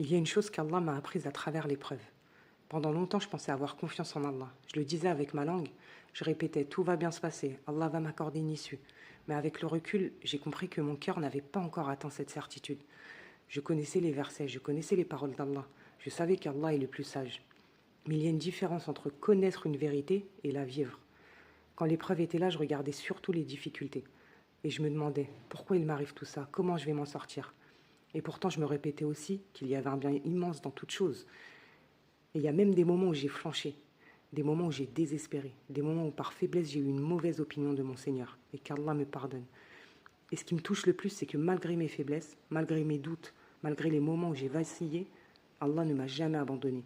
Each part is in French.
Il y a une chose qu'Allah m'a apprise à travers l'épreuve. Pendant longtemps, je pensais avoir confiance en Allah. Je le disais avec ma langue, je répétais tout va bien se passer, Allah va m'accorder une issue. Mais avec le recul, j'ai compris que mon cœur n'avait pas encore atteint cette certitude. Je connaissais les versets, je connaissais les paroles d'Allah. Je savais qu'Allah est le plus sage. Mais il y a une différence entre connaître une vérité et la vivre. Quand l'épreuve était là, je regardais surtout les difficultés. Et je me demandais pourquoi il m'arrive tout ça, comment je vais m'en sortir. Et pourtant, je me répétais aussi qu'il y avait un bien immense dans toute chose. Et il y a même des moments où j'ai flanché, des moments où j'ai désespéré, des moments où par faiblesse j'ai eu une mauvaise opinion de mon Seigneur, et qu'Allah me pardonne. Et ce qui me touche le plus, c'est que malgré mes faiblesses, malgré mes doutes, malgré les moments où j'ai vacillé, Allah ne m'a jamais abandonné.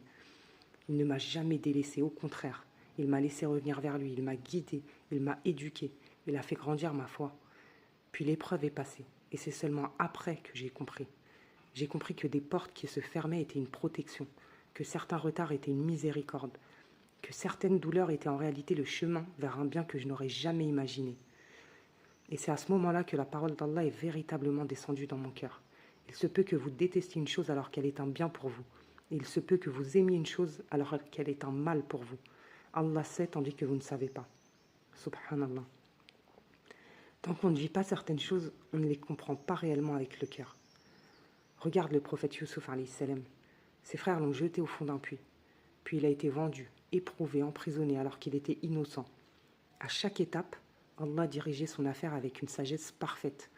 Il ne m'a jamais délaissé, au contraire. Il m'a laissé revenir vers lui, il m'a guidé, il m'a éduqué, il a fait grandir ma foi. Puis l'épreuve est passée, et c'est seulement après que j'ai compris. J'ai compris que des portes qui se fermaient étaient une protection, que certains retards étaient une miséricorde, que certaines douleurs étaient en réalité le chemin vers un bien que je n'aurais jamais imaginé. Et c'est à ce moment-là que la parole d'Allah est véritablement descendue dans mon cœur. Il se peut que vous détestiez une chose alors qu'elle est un bien pour vous. Et il se peut que vous aimiez une chose alors qu'elle est un mal pour vous. Allah sait tandis que vous ne savez pas. Subhanallah. Tant qu'on ne vit pas certaines choses, on ne les comprend pas réellement avec le cœur. Regarde le prophète Youssouf alayhi salam. Ses frères l'ont jeté au fond d'un puits. Puis il a été vendu, éprouvé, emprisonné alors qu'il était innocent. À chaque étape, Allah dirigeait son affaire avec une sagesse parfaite.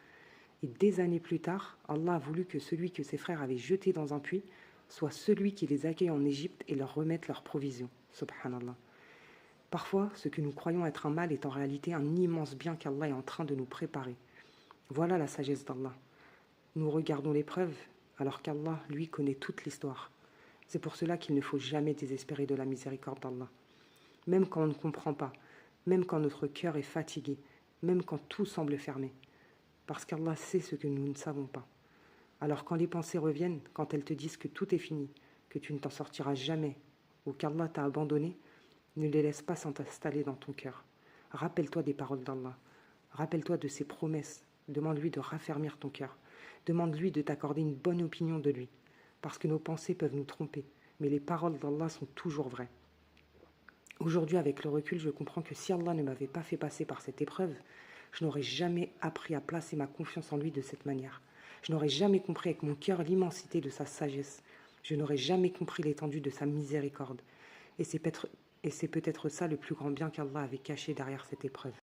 Et des années plus tard, Allah a voulu que celui que ses frères avaient jeté dans un puits soit celui qui les accueille en Égypte et leur remette leurs provisions. Subhanallah. Parfois, ce que nous croyons être un mal est en réalité un immense bien qu'Allah est en train de nous préparer. Voilà la sagesse d'Allah. Nous regardons l'épreuve alors qu'Allah, lui, connaît toute l'histoire. C'est pour cela qu'il ne faut jamais désespérer de la miséricorde d'Allah. Même quand on ne comprend pas, même quand notre cœur est fatigué, même quand tout semble fermé. Parce qu'Allah sait ce que nous ne savons pas. Alors quand les pensées reviennent, quand elles te disent que tout est fini, que tu ne t'en sortiras jamais, ou qu'Allah t'a abandonné, ne les laisse pas s'installer dans ton cœur. Rappelle-toi des paroles d'Allah. Rappelle-toi de ses promesses. Demande-lui de raffermir ton cœur. Demande-lui de t'accorder une bonne opinion de lui. Parce que nos pensées peuvent nous tromper, mais les paroles d'Allah sont toujours vraies. Aujourd'hui, avec le recul, je comprends que si Allah ne m'avait pas fait passer par cette épreuve, je n'aurais jamais appris à placer ma confiance en lui de cette manière. Je n'aurais jamais compris avec mon cœur l'immensité de sa sagesse. Je n'aurais jamais compris l'étendue de sa miséricorde. Et c'est peut-être ça le plus grand bien qu'Allah avait caché derrière cette épreuve.